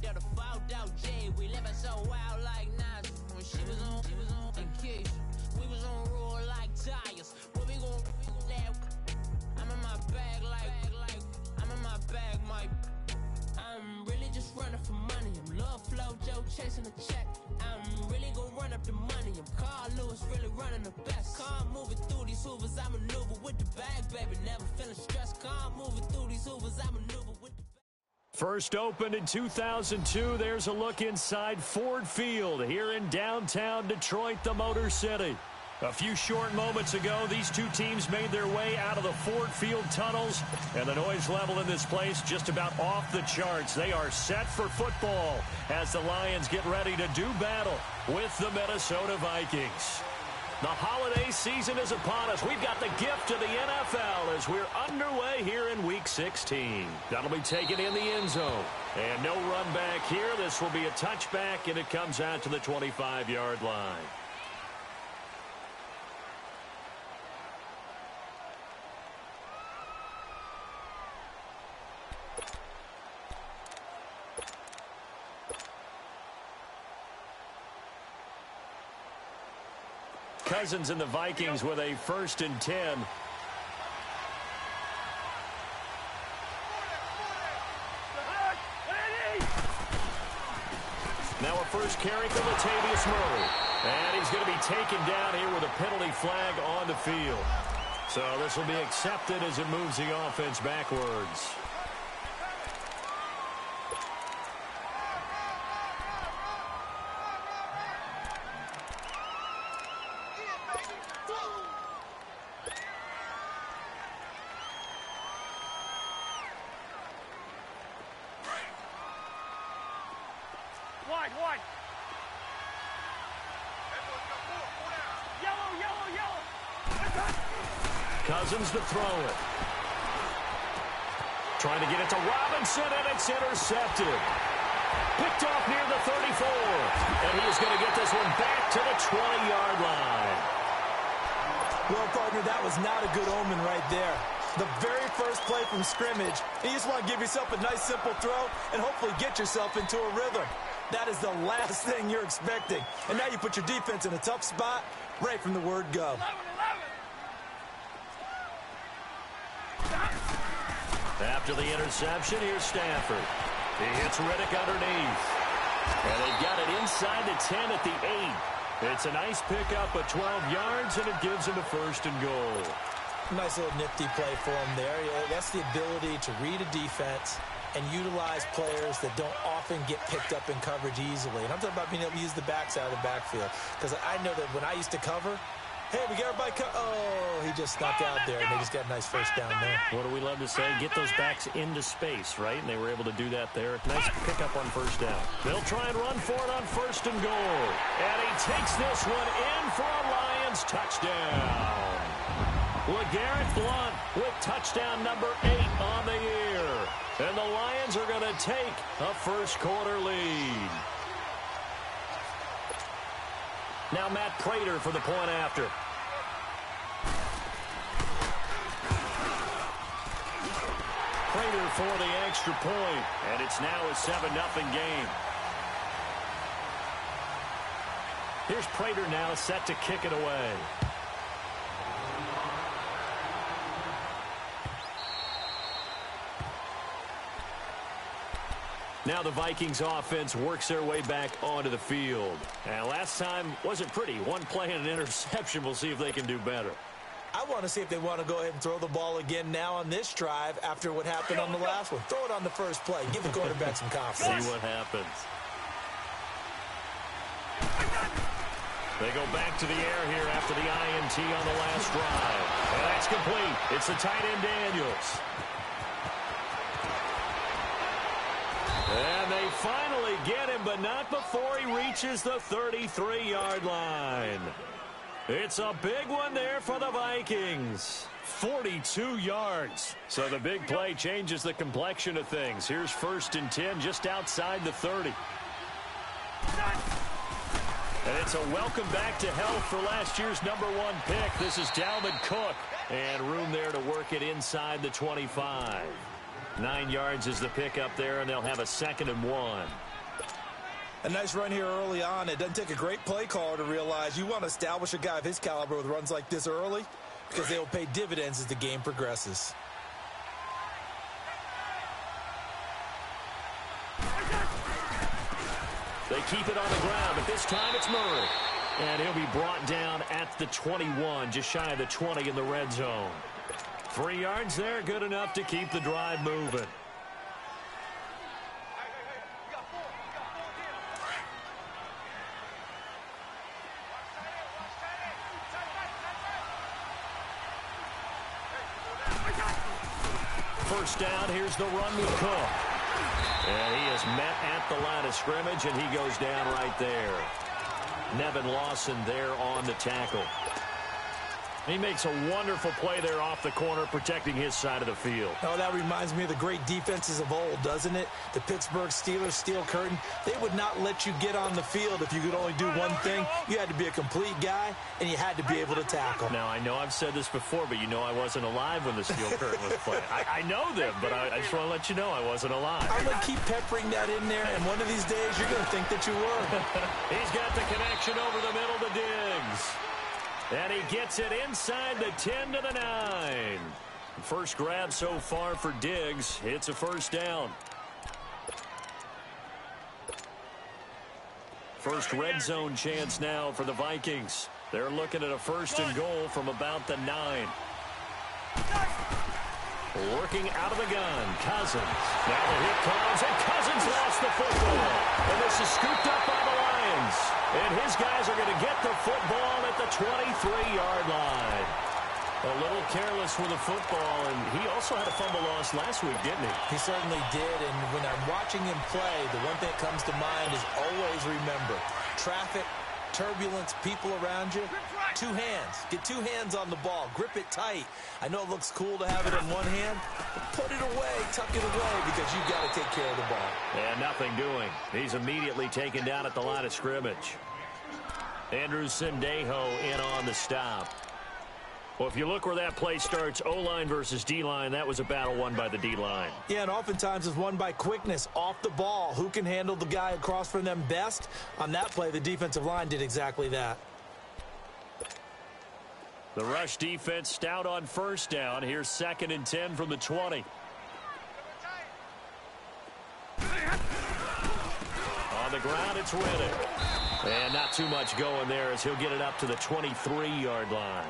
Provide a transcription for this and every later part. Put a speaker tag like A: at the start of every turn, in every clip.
A: throw the fall out J. We living so wild like Nas. When she was on and Keisha. We was on roll like tires. What we gon' I'm in my bag like I'm in my bag, Mike. I'm really just running for money. I'm love flow, Joe chasing a check. I'm really gon' run up the money. I'm Carl Lewis, really running the best. Calm moving through these hoovers, I maneuver with the bag, baby. Never feeling stressed. Calm moving through these hoovers, I maneuver with the bag.
B: First opened in 2002, there's a look inside Ford Field here in downtown Detroit, the Motor City. A few short moments ago, these two teams made their way out of the Ford Field tunnels, and the noise level in this place just about off the charts. They are set for football as the Lions get ready to do battle with the Minnesota Vikings. The holiday season is upon us. We've got the gift of the NFL as we're underway here in Week 16. That'll be taken in the end zone. And no run back here. This will be a touchback, and it comes out to the 25-yard line. Cousins and the Vikings with a 1st and 10. Now a first carry for Latavius Murray. And he's going to be taken down here with a penalty flag on the field. So this will be accepted as it moves the offense backwards.
C: Wide. Yellow.
B: Cousins to throw it. Trying to get it to Robinson, and it's intercepted. Picked off near the 34. And he is going to get this one back to the 20-yard line.
D: Well, partner, that was not a good omen right there. The very first play from scrimmage, you just want to give yourself a nice, simple throw and hopefully get yourself into a rhythm. That is the last thing you're expecting. And now you put your defense in a tough spot right from the word go.
C: 11.
B: After the interception, here's Stafford. He hits Riddick underneath. And they've got it inside the 10 at the 8. It's a nice pickup of 12 yards, and it gives him a 1st and goal.
D: Nice little nifty play for him there. That's the ability to read a defense and utilize players that don't often get picked up in coverage easily. And I'm talking about being able to use the backside of the backfield. Because I know that when I used to cover, hey, we got everybody oh, he just snuck out there, and they just got a nice first down there.
B: What do we love to say? Get those backs into space, right? And they were able to do that there. Nice pickup on 1st down. They'll try and run for it on 1st and goal. And he takes this one in for a Lions touchdown. LeGarrette Blount with touchdown number 8 on the year. And the Lions are going to take a first-quarter lead. Now Matt Prater for the point after. Prater for the extra point. And it's now a 7-0 game. Here's Prater now set to kick it away. Now the Vikings offense works their way back onto the field. And last time wasn't pretty. One play and an interception. We'll see if they can do better.
D: I want to see if they want to go ahead and throw the ball again now on this drive after what happened on the last one. Throw it on the first play. Give the quarterback some confidence.
B: See what happens. They go back to the air here after the INT on the last drive. And that's complete. It's the tight end Daniels. And they finally get him, but not before he reaches the 33-yard line. It's a big one there for the Vikings. 42 yards. So the big play changes the complexion of things. Here's 1st and 10 just outside the 30. And it's a welcome back to health for last year's #1 pick. This is Dalvin Cook. And room there to work it inside the 25. 9 yards is the pickup there, and they'll have a 2nd and 1.
D: A nice run here early on. It doesn't take a great play caller to realize you want to establish a guy of his caliber with runs like this early because they will pay dividends as the game progresses.
B: They keep it on the ground, but this time it's Murray. And he'll be brought down at the 21, just shy of the 20 in the red zone. 3 yards there, good enough to keep the drive moving. First down, here's the run with Cook. And he is met at the line of scrimmage, and he goes down right there. Nevin Lawson there on the tackle. He makes a wonderful play there off the corner, protecting his side of the field.
D: Oh, that reminds me of the great defenses of old, doesn't it? The Pittsburgh Steelers, Steel Curtain. They would not let you get on the field if you could only do one thing. You had to be a complete guy, and you had to be able to tackle.
B: Now, I know I've said this before, but you know I wasn't alive when the Steel Curtain was playing. I know them, but I just want to let you know I wasn't alive.
D: I'm going to keep peppering that in there, and one of these days you're going to think that you were.
B: He's got the connection over the middle to Diggs. And he gets it inside the 10 to the 9. First grab so far for Diggs. It's a first down. First red zone chance now for the Vikings. They're looking at a 1st and goal from about the 9. Working out of the gun, Cousins. Now the hit comes, and Cousins lost the football. And this is scooped up by the Lions. And his guys are going to get the football at the 23-yard line. A little careless with the football, and he also had a fumble loss last week, didn't he?
D: He certainly did, and when I'm watching him play, the one thing that comes to mind is always remember, traffic, turbulence, people around you, 2 hands. Get 2 hands on the ball. Grip it tight. I know it looks cool to have it in one hand, but put it away, tuck it away, because you've got to take care of the ball.
B: And nothing doing. He's immediately taken down at the line of scrimmage. Andrew Sendejo in on the stop. Well, if you look where that play starts, O-line versus D-line, that was a battle won by the D-line.
D: Yeah, and oftentimes it's won by quickness, off the ball. Who can handle the guy across from them best? On that play, the defensive line did exactly that.
B: The rush defense stout on first down. Here's 2nd and 10 from the 20. On the ground, it's Riddick. And not too much going there as he'll get it up to the 23-yard line.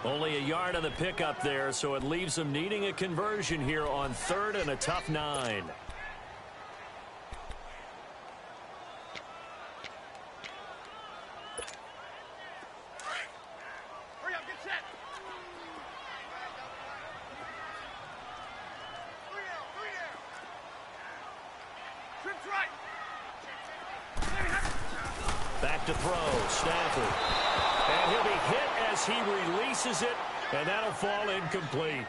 B: Only a yard on the pickup there, so it leaves them needing a conversion here on 3rd and a tough 9. Back to throw, Stafford. And he'll be hit as he releases it, and that'll fall incomplete.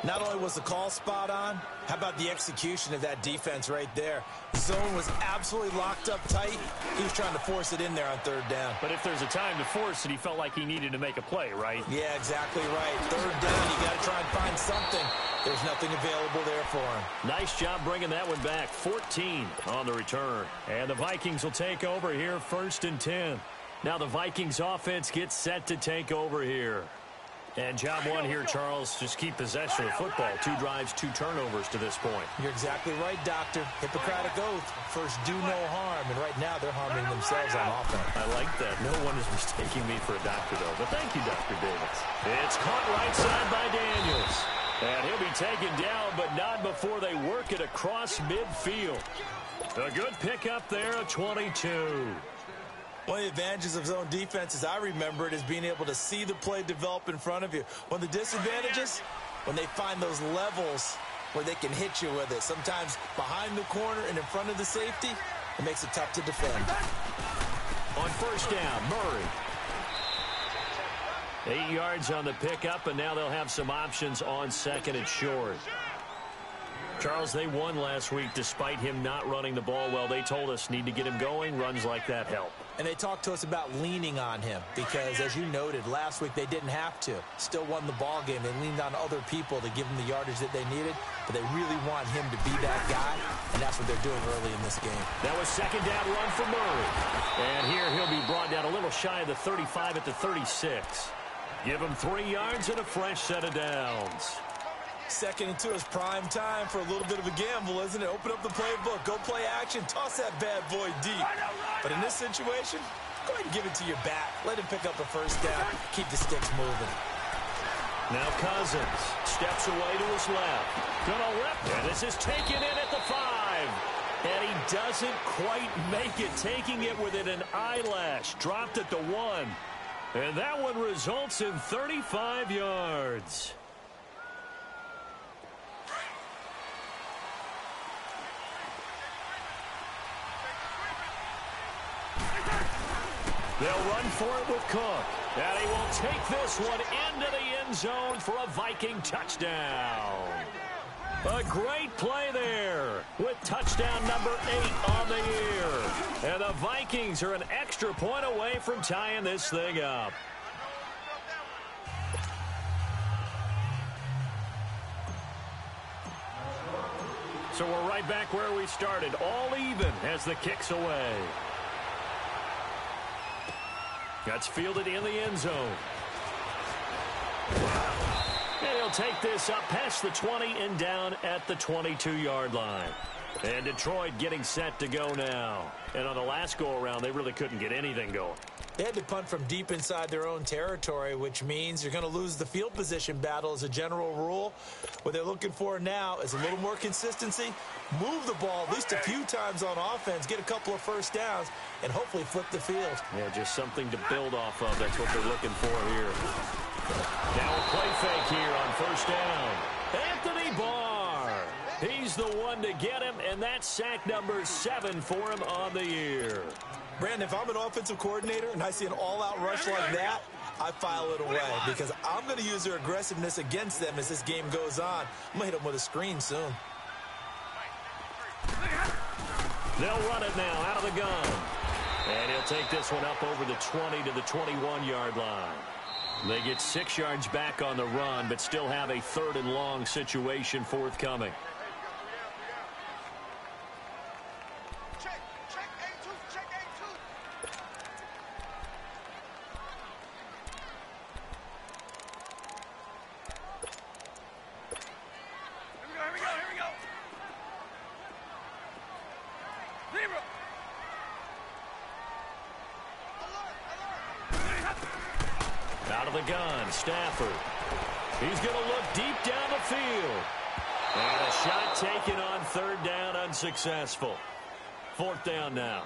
D: Not only was the call spot on, how about the execution of that defense right there? The zone was absolutely locked up tight. He was trying to force it in there on 3rd down.
B: But if there's a time to force it, he felt like he needed to make a play, right?
D: Yeah, exactly right. 3rd down, you got to try and find something. There's nothing available there for him.
B: Nice job bringing that one back. 14 on the return. And the Vikings will take over here, 1st and 10. Now the Vikings offense gets set to take over here. And job one here, Charles, just keep possession of the football. 2 drives, 2 turnovers to this point.
D: You're exactly right, Doctor. Hippocratic oath. First, do no harm. And right now, they're harming themselves on offense.
B: I like that. No one is mistaking me for a doctor, though. But thank you, Dr. Davis. It's caught right side by Daniels. And he'll be taken down, but not before they work it across midfield. A good pickup there, a 22.
D: One of the advantages of zone defense, as I remember it, is being able to see the play develop in front of you. One of the disadvantages, when they find those levels where they can hit you with it. Sometimes behind the corner and in front of the safety, it makes it tough to defend.
B: On first down, Murray. 8 yards on the pickup, and now they'll have some options on 2nd and short. Charles, they won last week despite him not running the ball well. They told us need to get him going. Runs like that help.
D: And they talked to us about leaning on him because, as you noted, last week they didn't have to. Still won the ball game. They leaned on other people to give them the yardage that they needed, but they really want him to be that guy, and that's what they're doing early in this game.
B: That was second down run for Murray. And here he'll be brought down a little shy of the 35 at the 36. Give him 3 yards and a fresh set of downs.
D: 2nd and 2 is prime time for a little bit of a gamble, isn't it? Open up the playbook, go play action, toss that bad boy deep. But in this situation, go ahead and give it to your back. Let him pick up a first down. Keep the sticks moving.
B: Now Cousins steps away to his left. Gonna rip, and this is taken in at the 5. And he doesn't quite make it, taking it within an eyelash. Dropped at the 1. And that one results in 35 yards. They'll run for it with Cook. And he will take this one into the end zone for a Viking touchdown. A great play there with touchdown number 8 on the year. And the Vikings are an extra point away from tying this thing up. So we're right back where we started, all even as the kick's away. That's fielded in the end zone. And he'll take this up past the 20 and down at the 22-yard line. And Detroit getting set to go now. And on the last go-around, they really couldn't get anything going.
D: They had to punt from deep inside their own territory, which means you're going to lose the field position battle as a general rule. What they're looking for now is a little more consistency, move the ball at least a few times on offense, get a couple of first downs, and hopefully flip the field.
B: Yeah, just something to build off of. That's what they're looking for here. Now a play fake here on first down. Anthony Barr. He's the one to get him, and that's sack number 7 for him on the year.
D: Brandon, if I'm an offensive coordinator and I see an all-out rush like that, I file it away because I'm going to use their aggressiveness against them as this game goes on. I'm going to hit them with a screen soon.
B: They'll run it now out of the gun. And he'll take this one up over the 20 to the 21-yard line. They get 6 yards back on the run, but still have a 3rd and long situation forthcoming. Out of the gun, Stafford. He's going to look deep down the field. And a shot taken on 3rd down, unsuccessful. 4th down now.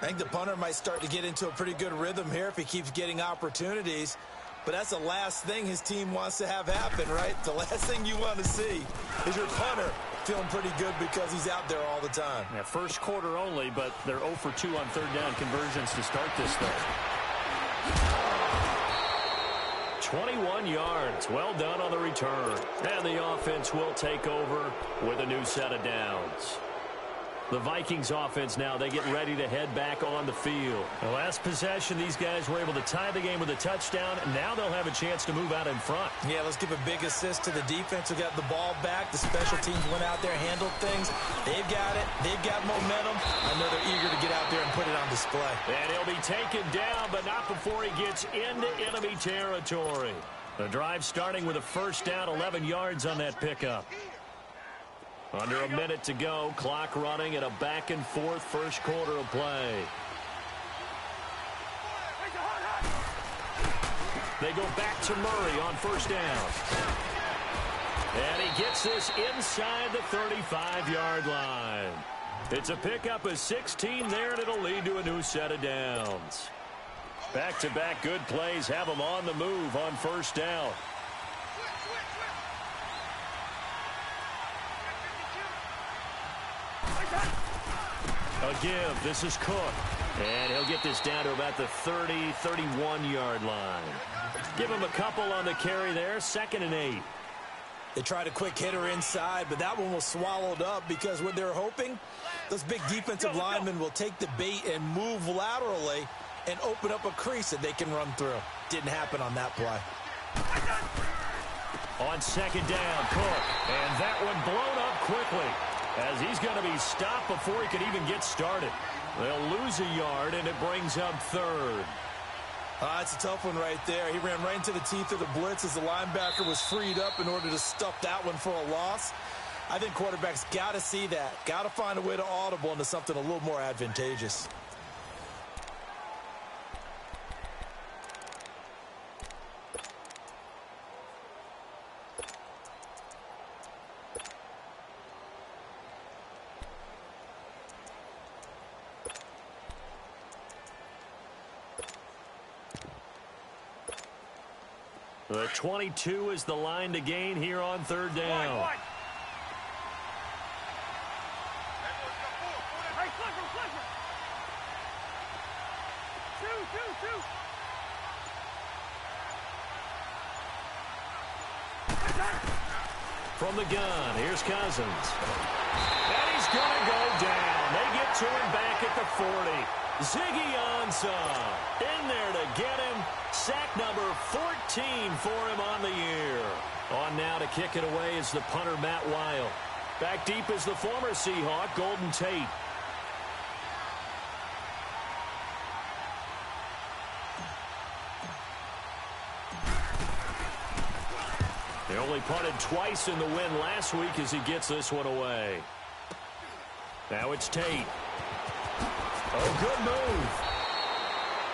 D: I think the punter might start to get into a pretty good rhythm here if he keeps getting opportunities. But that's the last thing his team wants to have happen, right? The last thing you want to see is your punter feeling pretty good because he's out there all the time.
B: Yeah, first quarter only, but they're 0 for 2 on 3rd down conversions to start this thing. 21 yards. Well done on the return. And the offense will take over with a new set of downs. The Vikings offense now, they get ready to head back on the field. The last possession, these guys were able to tie the game with a touchdown. Now they'll have a chance to move out in front.
D: Yeah, let's give a big assist to the defense who got the ball back. The special teams went out there, handled things. They've got it. They've got momentum. I know they're eager to get out there and put it on display.
B: And he'll be taken down, but not before he gets into enemy territory. The drive starting with a first down, 11 yards on that pickup. Under a minute to go, clock running, and a back-and-forth first quarter of play. They go back to Murray on first down. And he gets this inside the 35-yard line. It's a pickup of 16 there, and it'll lead to a new set of downs. Back-to-back good plays have them on the move on first down. A give. This is Cook. And he'll get this down to about the 30, 31-yard line. Give him a couple on the carry there. 2nd and 8.
D: They tried a quick hitter inside, but that one was swallowed up because what they're hoping, those big defensive linemen will take the bait and move laterally and open up a crease that they can run through. Didn't happen on that play.
B: On second down, Cook. And that one blown up quickly as he's going to be stopped before he can even get started. They'll lose a yard, and it brings up third.
D: It's a tough one right there. He ran right into the teeth of the blitz as the linebacker was freed up in order to stuff that one for a loss. I think quarterbacks got to see that. Got to find a way to audible into something a little more advantageous.
B: The 22 is the line to gain here on third down. From the gun, here's Cousins. And he's going to go down. They get to him back at the 40. Ziggy Ansah in there to get him. Sack number 14 for him on the year. On now to kick it away is the punter, Matt Weil. Back deep is the former Seahawk, Golden Tate. They only punted twice in the win last week as he gets this one away. Now it's Tate. Oh, good move.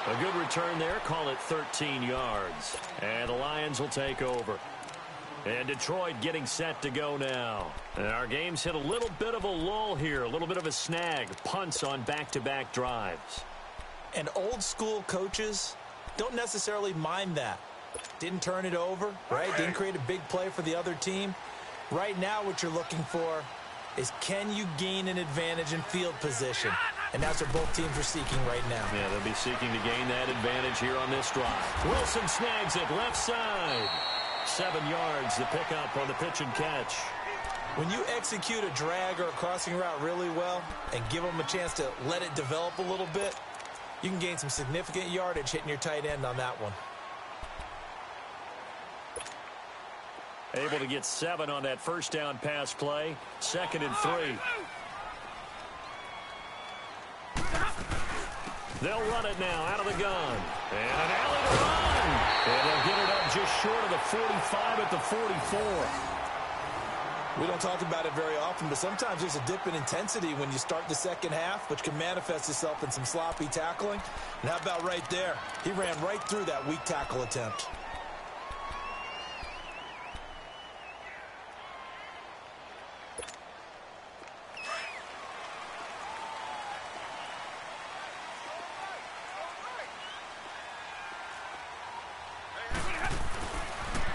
B: A good return there. Call it 13 yards. And the Lions will take over. And Detroit getting set to go now. And our game's hit a little bit of a lull here. A little bit of a snag. Punts on back-to-back drives.
D: And old school coaches don't necessarily mind that. Didn't turn it over, right? Didn't create a big play for the other team. Right now what you're looking for is, can you gain an advantage in field position? And that's what both teams are seeking right now.
B: Yeah, they'll be seeking to gain that advantage here on this drive. Wilson snags it left side. 7 yards the pickup on the pitch and catch.
D: When you execute a drag or a crossing route really well and give them a chance to let it develop a little bit, you can gain some significant yardage hitting your tight end on that one.
B: Able to get 7 on that first down pass play. 2nd and 3. They'll run it now out of the gun. And an alley to run. And they'll get it up just short of the 45 at the 44.
D: We don't talk about it very often, but sometimes there's a dip in intensity when you start the second half, which can manifest itself in some sloppy tackling. And how about right there? He ran right through that weak tackle attempt.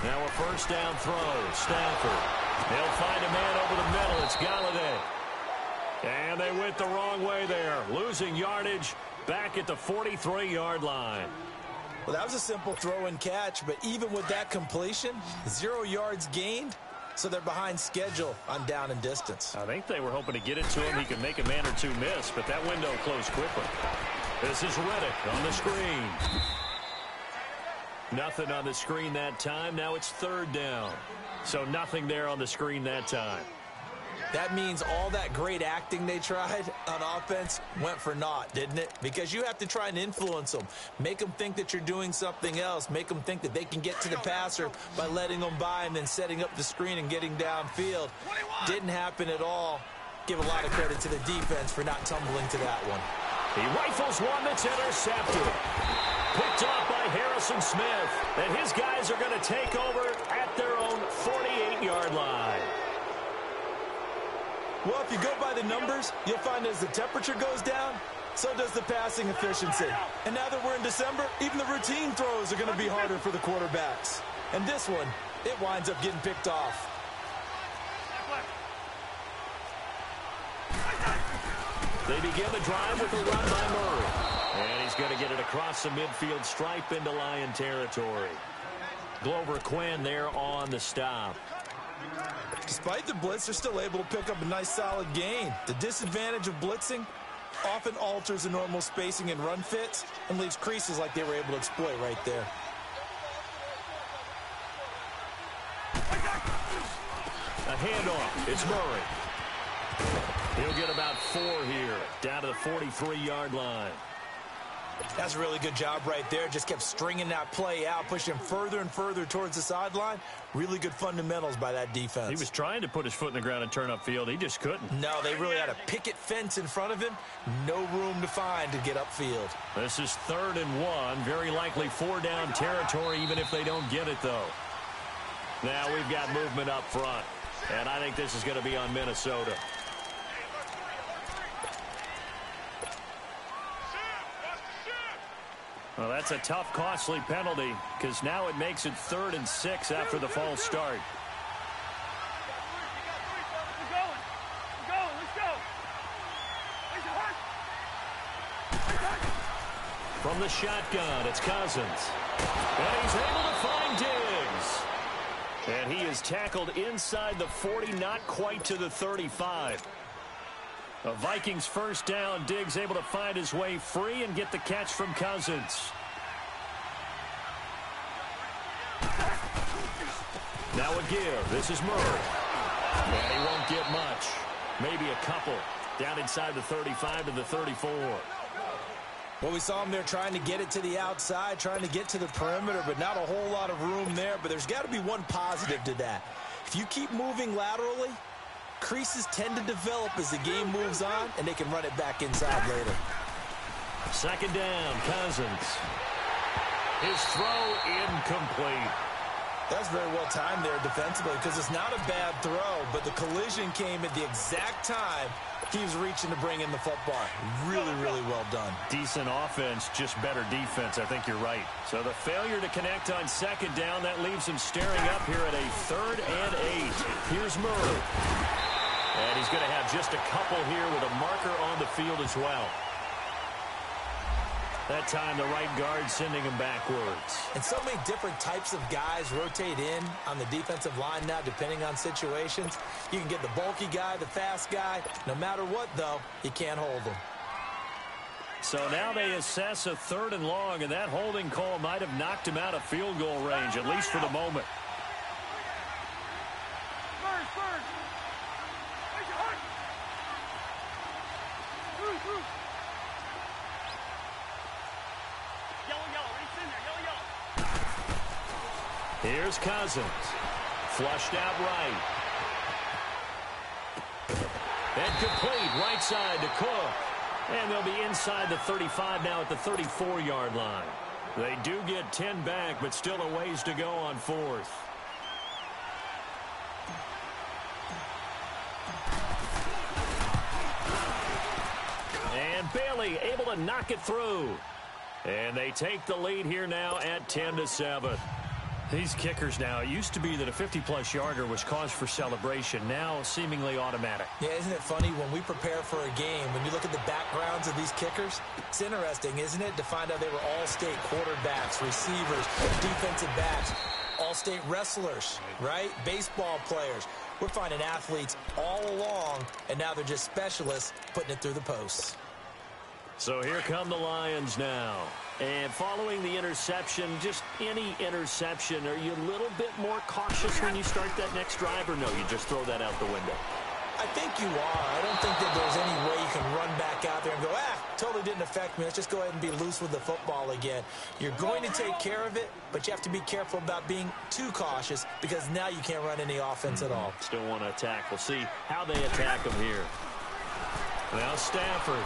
B: Now a first down throw. Stafford. They'll find a man over the middle. It's Galladay. And they went the wrong way there. Losing yardage back at the 43-yard line.
D: Well, that was a simple throw and catch, but even with that completion, 0 yards gained, so they're behind schedule on down and distance.
B: I think they were hoping to get it to him. He could make a man or two miss, but that window closed quickly. This is Reddick on the screen. Nothing on the screen that time. Now it's third down. So nothing there on the screen that time.
D: That means all that great acting they tried on offense went for naught, didn't it? Because you have to try and influence them. Make them think that you're doing something else. Make them think that they can get to the passer by letting them by and then setting up the screen and getting downfield. Didn't happen at all. Give a lot of credit to the defense for not tumbling to that one.
B: He rifles one that's intercepted. Picked off by Harrison Smith. And his guys are going to take over at their own 48-yard line.
D: Well, if you go by the numbers, you'll find as the temperature goes down, so does the passing efficiency. And now that we're in December, even the routine throws are going to be harder for the quarterbacks. And this one, it winds up getting picked off.
B: They begin the drive with a run by Murray. And he's going to get it across the midfield stripe into Lion territory. Glover Quinn there on the stop.
D: Despite the blitz, they're still able to pick up a nice solid gain. The disadvantage of blitzing often alters the normal spacing and run fits and leaves creases like they were able to exploit right there.
B: A handoff. It's Murray. He'll get about 4 here, down to the 43-yard line.
D: That's a really good job right there. Just kept stringing that play out, pushing him further and further towards the sideline. Really good fundamentals by that defense. He
B: was trying to put his foot in the ground and turn upfield. He just couldn't.
D: No, they really had a picket fence in front of him. No room to find to get upfield.
B: This is 3rd and 1. Very likely 4-down territory, even if they don't get it, though. Now we've got movement up front. And I think this is going to be on Minnesota. Well, that's a tough, costly penalty because now it makes it 3rd and 6 after the false start. From the shotgun, it's Cousins. And he's able to find Diggs. And he is tackled inside the 40, not quite to the 35. A Vikings first down. Diggs able to find his way free and get the catch from Cousins. Now a give. This is Murray. And he won't get much. Maybe a couple. Down inside the 35 to the 34.
D: Well, we saw him there trying to get it to the outside, trying to get to the perimeter, but not a whole lot of room there. But there's got to be one positive to that. If you keep moving laterally, creases tend to develop as the game moves on, and they can run it back inside later.
B: 2nd down, Cousins. His throw incomplete.
D: That's very well timed there defensively because it's not a bad throw, but the collision came at the exact time he was reaching to bring in the football. Really, really well done.
B: Decent offense, just better defense. I think you're right. So the failure to connect on 2nd down, that leaves him staring up here at a 3rd and 8. Here's Murray. And he's going to have just a couple here with a marker on the field as well. That time the right guard sending him backwards. And so many different types of guys rotate in on the defensive line now depending on situations. You can get the bulky guy, the fast guy. No matter what, though, you can't hold them. So now they assess a 3rd and long, and that holding call might have knocked him out of field goal range, at least for the moment. Here's Cousins. Flushed out right. And complete right side to Cook. And they'll be inside the 35 now at the 34-yard line. They do get 10 back, but still a ways to go on 4th. And Bailey able to knock it through. And they take the lead here now at 10-7. These kickers now, it used to be that a 50-plus yarder was cause for celebration. Now seemingly automatic. Yeah, isn't it funny when we prepare for a game, when you look at the backgrounds of these kickers, it's interesting, isn't it, to find out they were all-state quarterbacks, receivers, defensive backs, all-state wrestlers, right? Baseball players. We're finding athletes all along, and now they're just specialists putting it through the posts. So here come the Lions now. And following the interception, just any interception, are you a little bit more cautious when you start that next drive, or no, you just throw that out the window? I think you are. I don't think that there's any way you can run back out there and go, totally didn't affect me. Let's just go ahead and be loose with the football again. You're going to take care of it, but you have to be careful about being too cautious because now you can't run any offense at all. Still want to attack. We'll see how they attack them here. Now Stafford.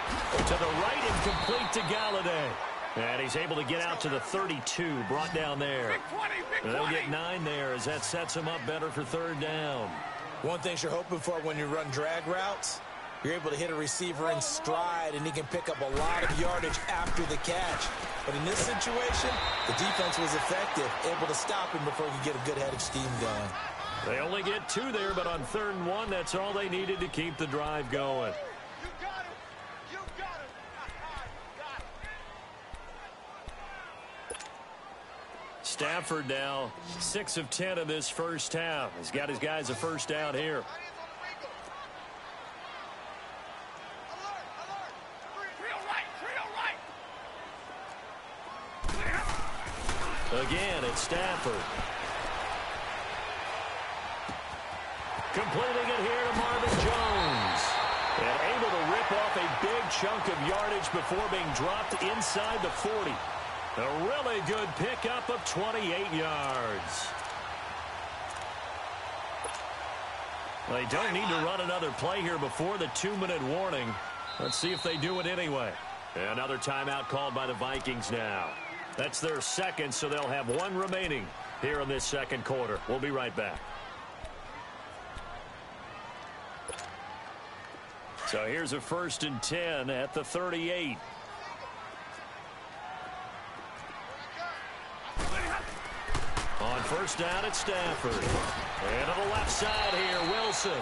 B: To the right and complete to Galladay. And he's able to get out to the 32, brought down there. They'll get 9 there as that sets him up better for 3rd down. One thing you're hoping for when you run drag routes, you're able to hit a receiver in stride, and he can pick up a lot of yardage after the catch. But in this situation, the defense was effective, able to stop him before he could get a good head of steam going. They only get 2 there, but on 3rd and 1, that's all they needed to keep the drive going. Stafford now 6 of 10 in this first half. He's got his guys a first down here. Again, it's Stafford. Completing it here to Marvin Jones. And able to rip off a big chunk of yardage before being dropped inside the 40. A really good pickup of 28 yards. They don't need to run another play here before the 2-minute warning. Let's see if they do it anyway. Another timeout called by the Vikings now. That's their second, so they'll have one remaining here in this second quarter. We'll be right back. So here's a 1st and 10 at the 38. On first down, it's Stafford. And to the left side here, Wilson.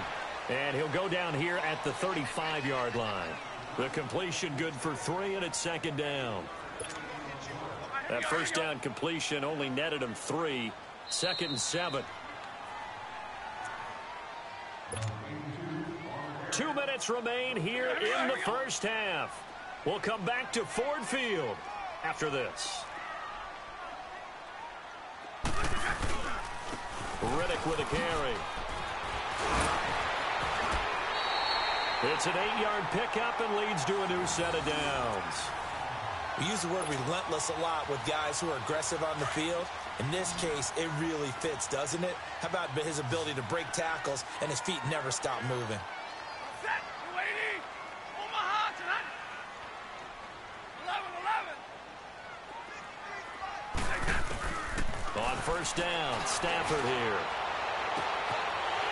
B: And he'll go down here at the 35-yard line. The completion good for 3, and it's 2nd down. That first down completion only netted him 3. 2nd and 7. 2 minutes remain here in the first half. We'll come back to Ford Field after this. Riddick with a carry. It's an 8-yard pickup and leads to a new set of downs.
D: We use the word relentless a lot with guys who are aggressive on the field. In this case, it really fits, doesn't it? How about his ability to break tackles and his feet never stop moving?
B: On first down, Stafford here.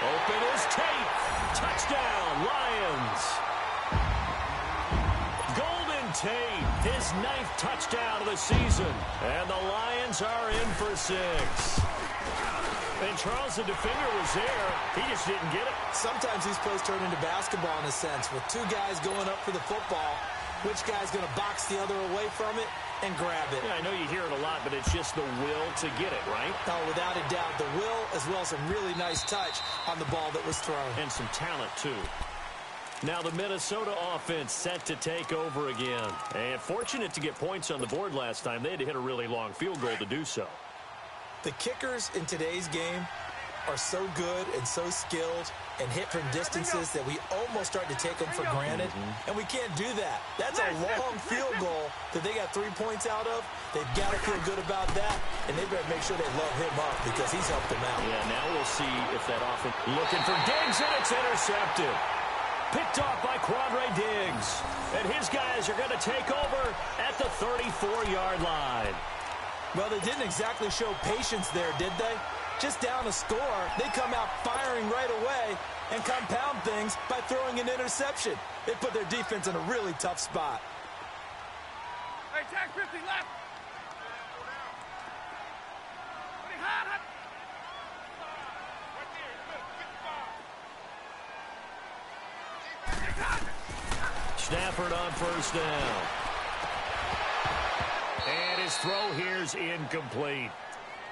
B: Open is Tate. Touchdown, Lions. Golden Tate, his 9th touchdown of the season. And the Lions are in for 6. And Charles, the defender, was there. He just didn't get it.
D: Sometimes these plays turn into basketball in a sense, with 2 guys going up for the football. Which guy's going to box the other away from it and grab it?
B: Yeah, I know you hear it a lot, but it's just the will to get it, right?
D: Oh, without a doubt, the will as well as some really nice touch on the ball that was thrown.
B: And some talent, too. Now the Minnesota offense set to take over again. And fortunate to get points on the board last time. They had to hit a really long field goal to do so.
D: The kickers in today's game are so good and so skilled and hit from distances that we almost start to take them for granted. And we can't do that. That's a long field goal that they got 3 points out of. They've got to feel good about that, and they better make sure they load him up because he's helped them out.
B: Yeah, now we'll see if that offense... Looking for Diggs, and it's intercepted. Picked off by Quandre Diggs. And his guys are going to take over at the 34-yard line.
D: Well, they didn't exactly show patience there, did they? Just down a score, they come out firing right away and compound things by throwing an interception. They put their defense in a really tough spot.
C: Hey, tag 50 left.
B: Stafford on first down. And his throw here's incomplete.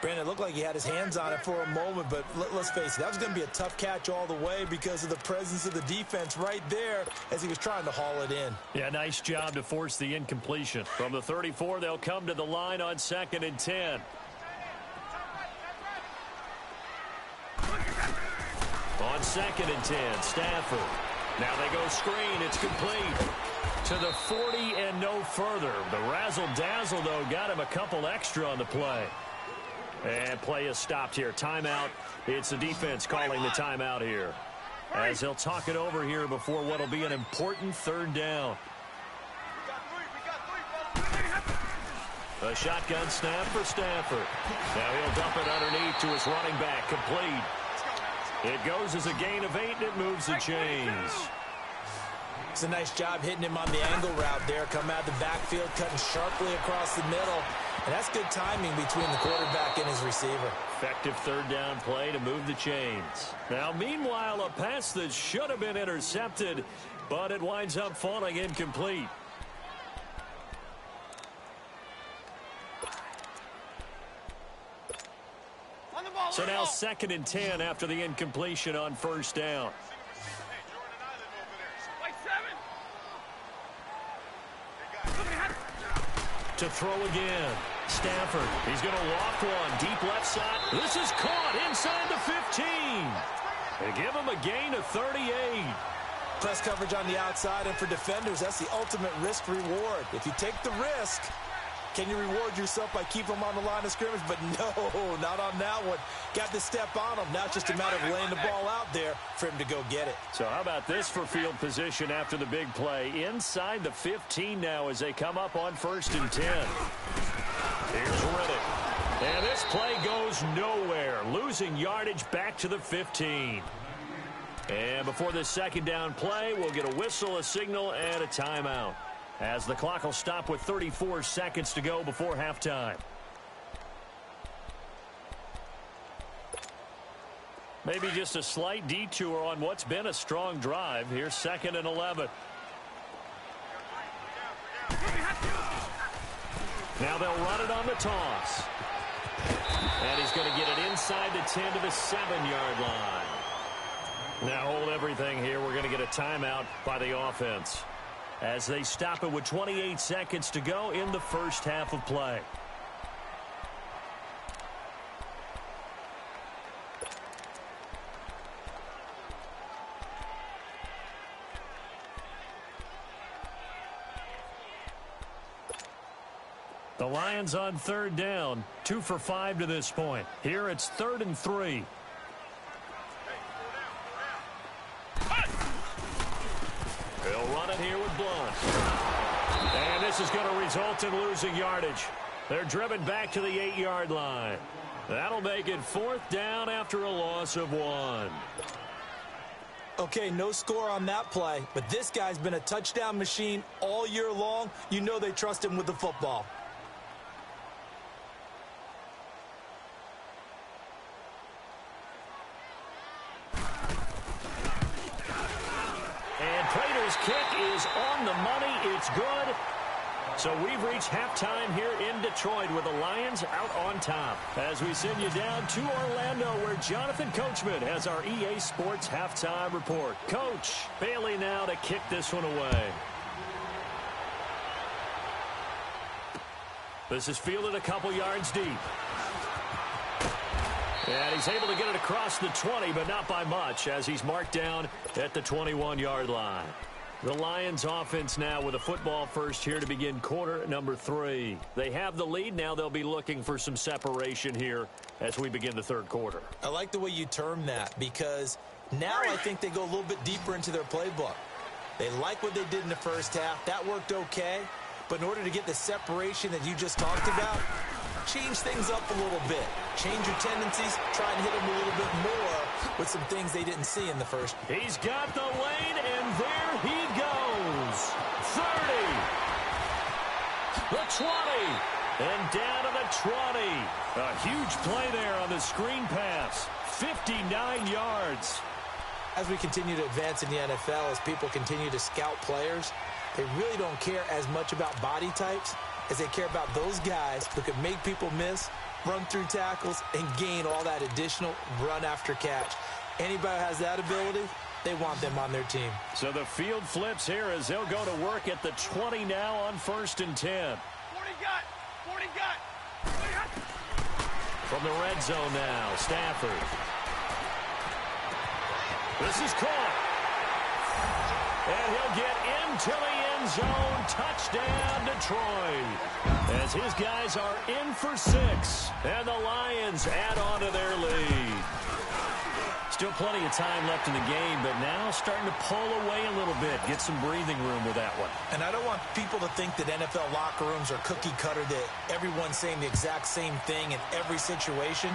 D: Brandon, it looked like he had his hands on it for a moment, but let's face it, that was going to be a tough catch all the way because of the presence of the defense right there as he was trying to haul it in.
B: Yeah, nice job to force the incompletion. From the 34, they'll come to the line on 2nd and 10. On 2nd and 10, Stafford. Now they go screen. It's complete. To the 40 and no further. The razzle-dazzle, though, got him a couple extra on the play. And play is stopped here. Timeout. It's the defense calling the timeout here. As he'll talk it over here before what will be an important 3rd down. A shotgun snap for Stafford. Now he'll dump it underneath to his running back. Complete. It goes as a gain of 8, and it moves the chains.
D: It's a nice job hitting him on the angle route there. Come out of the backfield, cutting sharply across the middle. And that's good timing between the quarterback and his receiver.
B: Effective 3rd down play to move the chains. Now, meanwhile, a pass that should have been intercepted, but it winds up falling incomplete. So now 2nd and 10 after the incompletion on first down. To throw again. Stafford, he's going to loft one. Deep left side. This is caught inside the 15. They give him a gain of 38.
D: Press coverage on the outside, and for defenders, that's the ultimate risk-reward. If you take the risk, can you reward yourself by keeping them on the line of scrimmage? But no, not on that one. Got to step on them. Now it's just a matter of laying the ball out there for him to go get it.
B: So how about this for field position after the big play? Inside the 15 now as they come up on 1st and 10. Here's Riddick. And this play goes nowhere. Losing yardage back to the 15. And before this 2nd down play, we'll get a whistle, a signal, and a timeout, as the clock will stop with 34 seconds to go before halftime. Maybe just a slight detour on what's been a strong drive. Here's 2nd and 11. Now they'll run it on the toss. And he's going to get it inside the 10 to the 7-yard line. Now hold everything here. We're going to get a timeout by the offense, as they stop it with 28 seconds to go in the first half of play. The Lions on 3rd down, 2 for 5 to this point. Here it's 3rd and 3. They'll run it here with Blunt. And this is going to result in losing yardage. They're driven back to the 8-yard line. That'll make it 4th down after a loss of 1.
D: Okay, no score on that play, but this guy's been a touchdown machine all year long. You know they trust him with the football.
B: Kick is on the money. It's good. So we've reached halftime here in Detroit with the Lions out on top, as we send you down to Orlando, where Jonathan Coachman has our EA Sports halftime report. Coach, Bailey now to kick this one away. This is fielded a couple yards deep. And he's able to get it across the 20, but not by much, as he's marked down at the 21-yard line. The Lions offense now with a football first here to begin quarter number 3. They have the lead. Now they'll be looking for some separation here as we begin the 3rd quarter.
D: I like the way you term that, because now I think they go a little bit deeper into their playbook. They like what they did in the first half. That worked okay. But in order to get the separation that you just talked about, change things up a little bit. Change your tendencies. Try and hit them a little bit more with some things they didn't see in the first.
B: He's got the lane, and there he goes. 30. The 20. And down to the 20. A huge play there on the screen pass. 59 yards.
D: As we continue to advance in the NFL, as people continue to scout players, they really don't care as much about body types as they care about those guys who can make people miss, run through tackles, and gain all that additional run after catch. Anybody who has that ability, they want them on their team.
B: So the field flips here as they'll go to work at the 20 now on 1st and 10.
C: 40 got.
B: From the red zone now, Stafford. This is caught. And he'll get into the end zone. Touchdown, Detroit. As his guys are in for 6. And the Lions add on to their lead. Still plenty of time left in the game, but now starting to pull away a little bit. Get some breathing room with that one.
D: And I don't want people to think that NFL locker rooms are cookie cutter, that everyone's saying the exact same thing in every situation.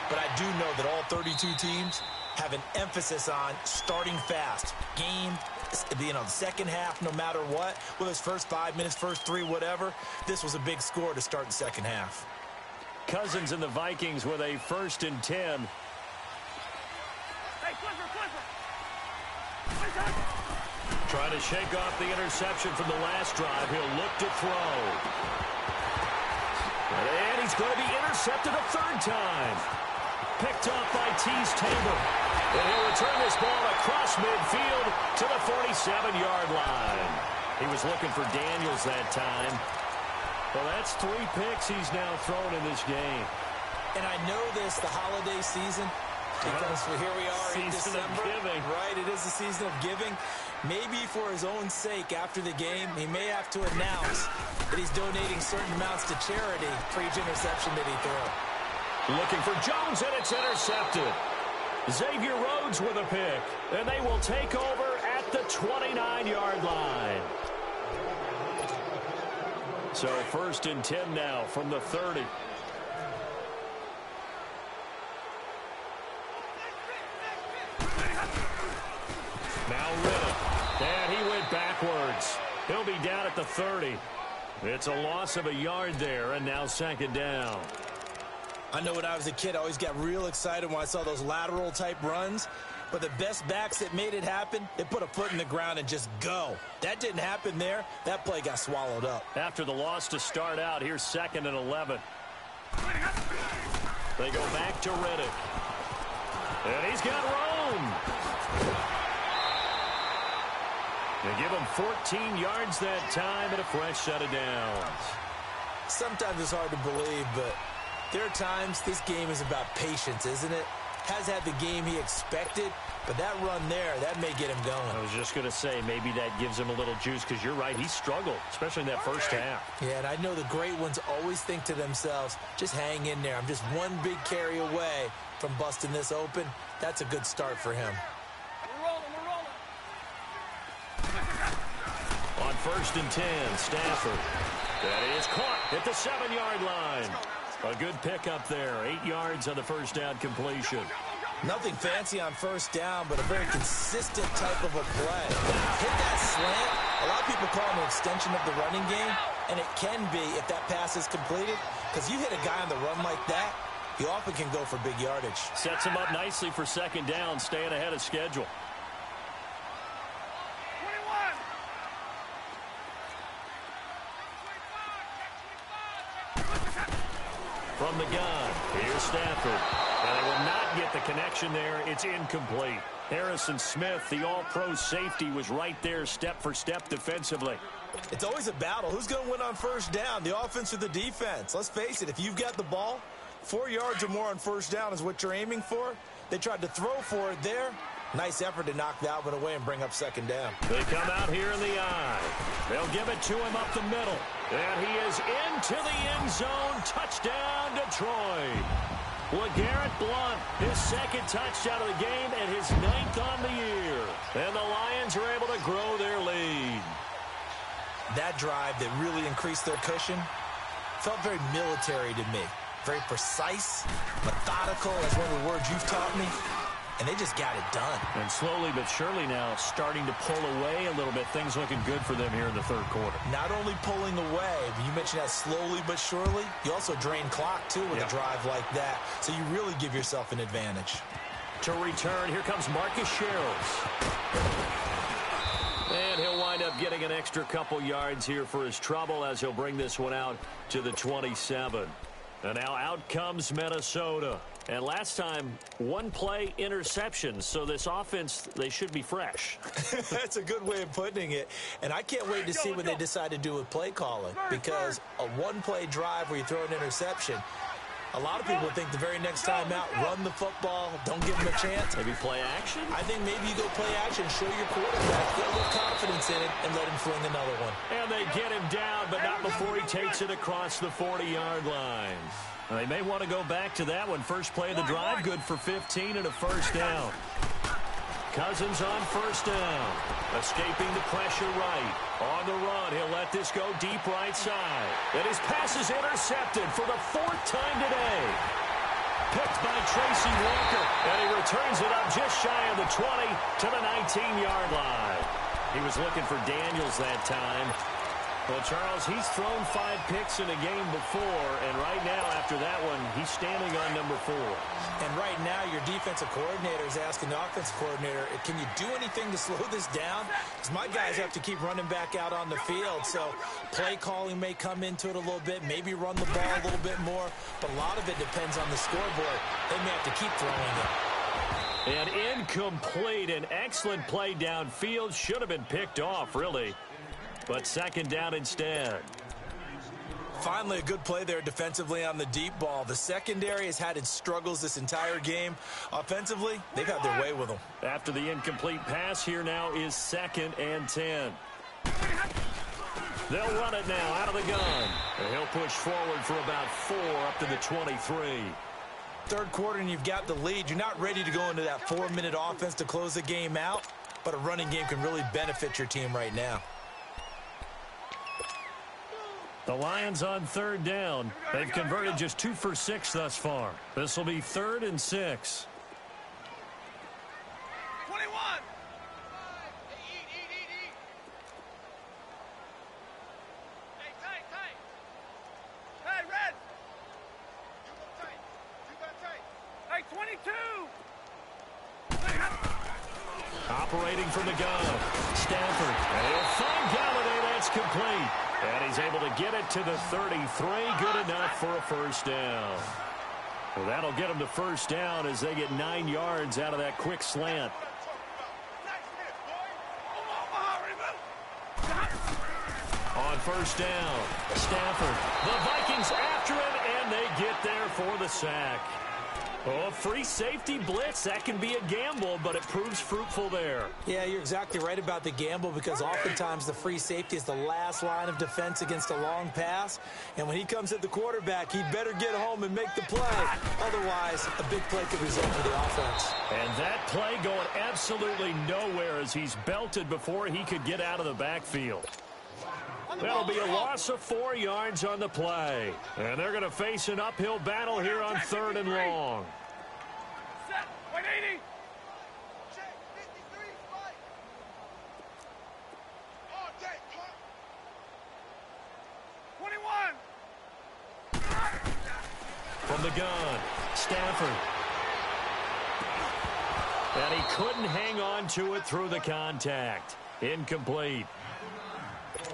D: But I do know that all 32 teams have an emphasis on starting fast. Game, the second half, no matter what, whether it's first 5 minutes, first 3, whatever, this was a big score to start the second half.
B: Cousins and the Vikings with a 1st and 10.
C: Hey, Clifford.
B: Trying to shake off the interception from the last drive. He'll look to throw. And he's going to be intercepted a 3rd time. Picked up by Tease Tabor. And he'll return this ball across midfield to the 47-yard line. He was looking for Daniels that time. Well, that's 3 picks he's now thrown in this game.
D: And I know this, the holiday season, because here we are in December.
B: Season of giving.
D: Right, it is the season of giving. Maybe for his own sake after the game, he may have to announce that he's donating certain amounts to charity for each interception that he throws.
B: Looking for Jones, and it's intercepted. Xavier Rhodes with a pick, and they will take over at the 29-yard line. So 1st and 10 now from the 30. Now Riddick, and he went backwards. He'll be down at the 30. It's a loss of a yard there, and now 2nd down.
D: I know when I was a kid, I always got real excited when I saw those lateral-type runs. But the best backs that made it happen, they put a foot in the ground and just go. That didn't happen there. That play got swallowed up.
B: After the loss to start out, here's 2nd and 11. They go back to Riddick. And he's got room. They give him 14 yards that time and a fresh set of downs.
D: Sometimes it's hard to believe, but there are times this game is about patience, isn't it? Has had the game he expected, but that run there, that may get him going.
B: I was just going to say, maybe that gives him a little juice, because you're right, he struggled, especially in that first half.
D: Yeah, and I know the great ones always think to themselves, just hang in there. I'm just one big carry away from busting this open. That's a good start for him.
C: We're rolling.
B: On 1st and 10, Stafford. That is caught at the 7-yard line. A good pickup there. 8 yards on the first down completion.
D: Nothing fancy on first down, but a very consistent type of a play. Hit that slant. A lot of people call it an extension of the running game, and it can be if that pass is completed, because you hit a guy on the run like that, he often can go for big yardage.
B: Sets him up nicely for 2nd down, staying ahead of schedule.
C: 21.
B: From the gun, here's Stafford. And they will not get the connection there. It's incomplete. Harrison Smith, the all-pro safety, was right there step for step defensively.
D: It's always a battle. Who's going to win on first down, the offense or the defense? Let's face it, if you've got the ball, 4 yards or more on first down is what you're aiming for. They tried to throw for it there. Nice effort to knock that one away and bring up 2nd down.
B: They come out here in the eye. They'll give it to him up the middle. And he is into the end zone. Touchdown, Detroit. LeGarrette Blount, his 2nd touchdown of the game and his 9th on the year. And the Lions are able to grow their lead.
D: That drive that really increased their cushion felt very military to me. Very precise, methodical, that's one of the words you've taught me. And they just got it done.
B: And slowly but surely now starting to pull away a little bit. Things looking good for them here in the 3rd quarter.
D: Not only pulling away, but you mentioned that slowly but surely. You also drain clock, too, with a drive like that. So you really give yourself an advantage.
B: To return, here comes Marcus Sherrills. And he'll wind up getting an extra couple yards here for his trouble as he'll bring this one out to the 27. And now out comes Minnesota. And last time, 1 play interception. So this offense, they should be fresh.
D: That's a good way of putting it. And I can't wait to see what they decide to do with play calling. Because a 1-play drive where you throw an interception, a lot of people think the very next time out, run the football, don't give them a chance.
B: Maybe play action?
D: I think maybe you go play action, show your quarterback, get a little confidence in it, and let him fling another one.
B: And they get him down, but not before he takes it across the 40-yard line. They may want to go back to that one. First play of the drive, good for 15 and a first down. Cousins on first down. Escaping the pressure right. On the run, he'll let this go deep right side. And his pass is intercepted for the 4th time today. Picked by Tracy Walker. And he returns it up just shy of the 20 to the 19-yard line. He was looking for Daniels that time. Well, Charles, he's thrown 5 picks in a game before, and right now, after that one, he's standing on number 4.
D: And right now, your defensive coordinator is asking the offensive coordinator, can you do anything to slow this down? Because my guys have to keep running back out on the field, so play calling may come into it a little bit, maybe run the ball a little bit more, but a lot of it depends on the scoreboard. They may have to keep throwing it.
B: And incomplete, an excellent play downfield. Should have been picked off, really. But second down instead.
D: Finally, a good play there defensively on the deep ball. The secondary has had its struggles this entire game. Offensively, they've had their way with them.
B: After the incomplete pass, here now is 2nd and 10. They'll run it now out of the gun. And he'll push forward for about 4 up to the 23.
D: Third quarter and you've got the lead. You're not ready to go into that 4-minute offense to close the game out, but a running game can really benefit your team right now.
B: The Lions on 3rd down. They've converted just 2 for 6 thus far. This will be 3rd and 6.
C: 21. Hey, tight. Hey, red. You go tight. You got tight. Hey, 22.
B: Operating from the gun. Stafford. And he'll find Galladay. That's complete. And he's able to get it to the 33. Good enough for a first down. Well, that'll get them to first down as they get 9 yards out of that quick slant. On first down, Stafford. The Vikings after him, and they get there for the sack. Oh, free safety blitz. That can be a gamble, but it proves fruitful there.
D: Yeah, you're exactly right about the gamble because oftentimes the free safety is the last line of defense against a long pass. And when he comes at the quarterback, he'd better get home and make the play. Otherwise, a big play could result for the offense.
B: And that play going absolutely nowhere as he's belted before he could get out of the backfield. That'll be a loss of 4 yards on the play. And they're going to face an uphill battle here on 3rd and long.
C: Set. 180.
E: Check. 53. Fight. All day.
C: 21.
B: From the gun, Stafford. And he couldn't hang on to it through the contact. Incomplete.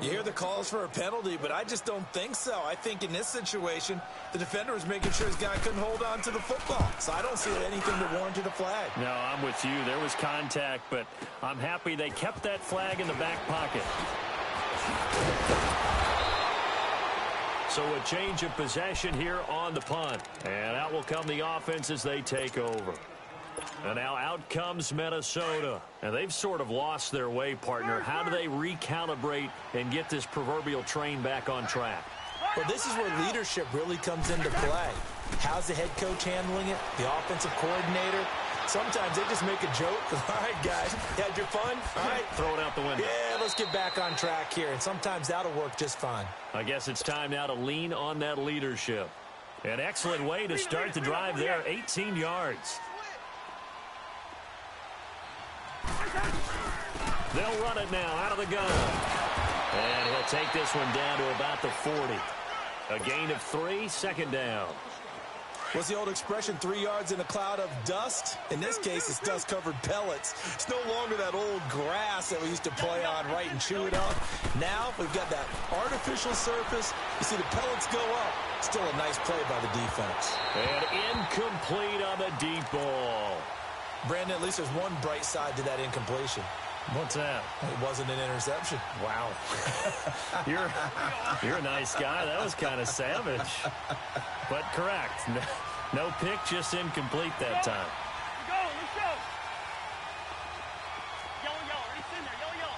D: You hear the calls for a penalty, but I just don't think so. I think in this situation, the defender was making sure his guy couldn't hold on to the football. So I don't see anything that warranted a flag.
B: No, I'm with you. There was contact, but I'm happy they kept that flag in the back pocket. So a change of possession here on the punt. And out will come the offense as they take over. And now out comes Minnesota. And they've sort of lost their way, partner. How do they recalibrate and get this proverbial train back on track?
D: Well, this is where leadership really comes into play. How's the head coach handling it? The offensive coordinator? Sometimes they just make a joke. All right, guys, you had your fun? All right.
B: Throw it out the window.
D: Yeah, let's get back on track here. And sometimes that'll work just fine.
B: I guess it's time now to lean on that leadership. An excellent way to start the drive there, 18 yards. They'll run it now out of the gun. And he'll take this one down to about the 40. A gain of 3, 2nd down.
D: What's the old expression, 3 yards in a cloud of dust? In this case, it's dust-covered pellets. It's no longer that old grass that we used to play on, right, and chew it up. Now we've got that artificial surface. You see the pellets go up. Still a nice play by the defense.
B: And incomplete on the deep ball.
D: Brandon, at least there's one bright side to that incompletion.
B: What's that?
D: It wasn't an interception.
B: Wow. You're a nice guy. That was kind of savage. But correct. No pick, just incomplete that time.
C: Let's go. Yellow. Already sitting there. Yellow.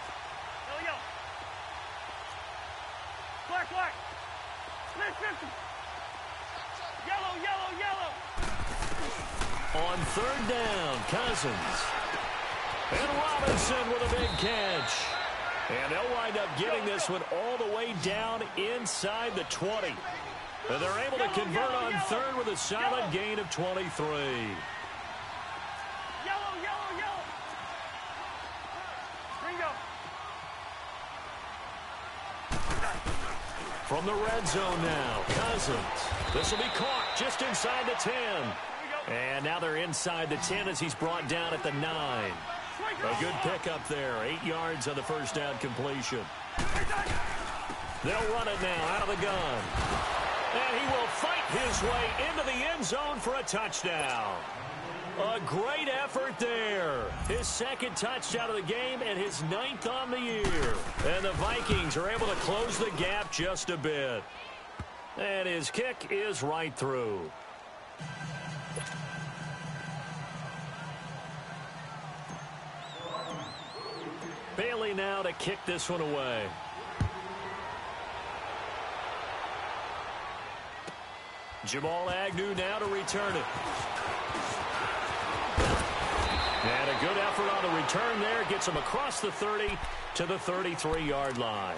C: Black. Split 50. Yellow.
B: On 3rd down, Cousins. And Robinson with a big catch. And they'll wind up getting this one all the way down inside the 20. And they're able to convert on 3rd with a solid gain of 23.
C: Yellow. Bingo.
B: From the red zone now, Cousins. This will be caught just inside the 10. And now they're inside the 10 as he's brought down at the 9. A good pickup there. 8 yards on the first down completion. They'll run it now out of the gun. And he will fight his way into the end zone for a touchdown. A great effort there. His second touchdown of the game and his 9th on the year. And the Vikings are able to close the gap just a bit. And his kick is right through. Bailey now to kick this one away. Jamal Agnew now to return it. And a good effort on the return there. Gets him across the 30 to the 33-yard line.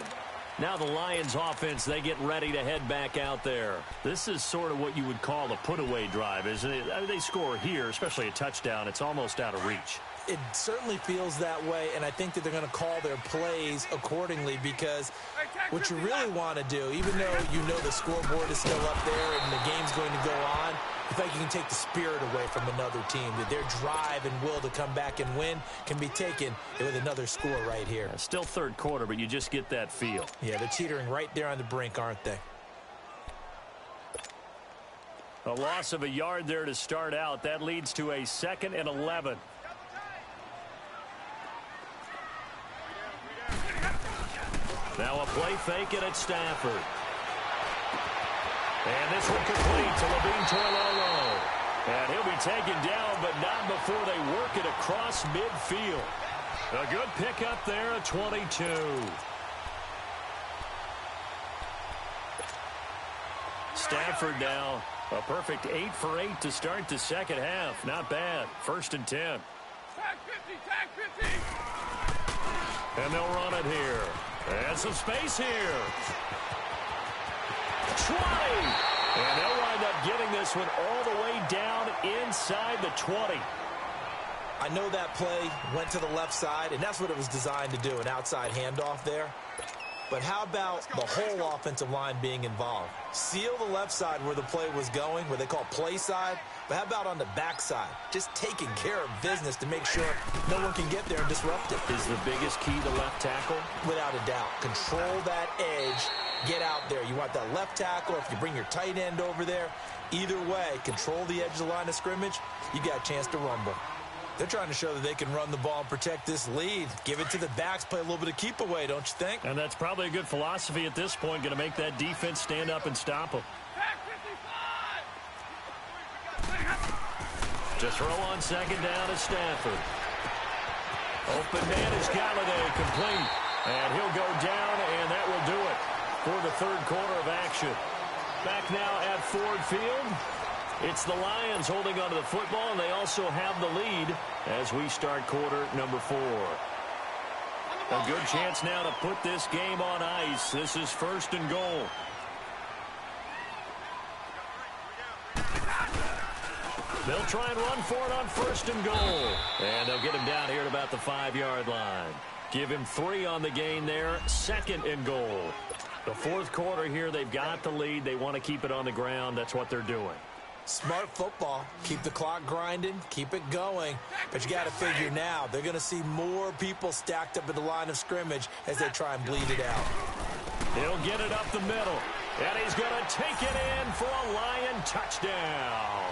B: Now the Lions offense, they get ready to head back out there. This is sort of what you would call a put-away drive, isn't it? I mean, they score here, especially a touchdown. It's almost out of reach.
D: It certainly feels that way, and I think that they're going to call their plays accordingly because what you really want to do, even though you know the scoreboard is still up there and the game's going to go on, I think you can take the spirit away from another team, that their drive and will to come back and win can be taken with another score right here.
B: Still third quarter, but you just get that feel.
D: Yeah, they're teetering right there on the brink, aren't they?
B: A loss of a yard there to start out. That leads to a 2nd and 11. Now a play fake and it's Stafford. And this one complete to Levine Toilolo. And he'll be taken down, but not before they work it across midfield. A good pickup there at 22. Stafford now, a perfect 8 for 8 to start the second half. Not bad. 1st and 10.
C: Tag 50, tag 50.
B: And they'll run it here. And some space here. 20. And they'll wind up getting this one all the way down inside the 20.
D: I know that play went to the left side, and that's what it was designed to do, an outside handoff there. But how about the whole offensive line being involved? Seal the left side where the play was going, where they call play side. But how about on the backside? Just taking care of business to make sure no one can get there and disrupt it.
B: Is the biggest key to left tackle?
D: Without a doubt. Control that edge. Get out there. You want that left tackle. If you bring your tight end over there, either way, control the edge of the line of scrimmage, you got a chance to rumble. They're trying to show that they can run the ball and protect this lead. Give it to the backs, play a little bit of keep away, don't you think?
B: And that's probably a good philosophy at this point, going to make that defense stand up and stop them. To throw on 2nd down is Stafford. Open man is Galladay, complete. And he'll go down, and that will do it for the 3rd quarter of action. Back now at Ford Field. It's the Lions holding onto the football, and they also have the lead as we start quarter number 4. A good chance now to put this game on ice. This is 1st and goal. They'll try and run for it on 1st and goal. And they'll get him down here at about the 5-yard line. Give him 3 on the gain there. 2nd and goal. The 4th quarter here, they've got the lead. They want to keep it on the ground. That's what they're doing.
D: Smart football. Keep the clock grinding. Keep it going. But you got to figure now, they're going to see more people stacked up at the line of scrimmage as they try and bleed it out.
B: He'll get it up the middle. And he's going to take it in for a Lion touchdown.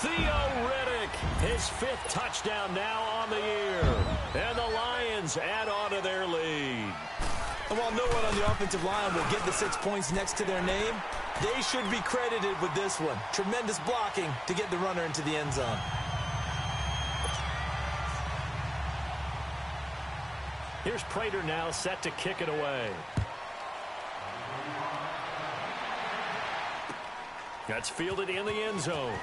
B: Theo Riddick, his 5th touchdown now on the year. And the Lions add on to their lead.
D: And while no one on the offensive line will get the 6 points next to their name, they should be credited with this one. Tremendous blocking to get the runner into the end zone.
B: Here's Prater now set to kick it away. That's fielded in the end zone.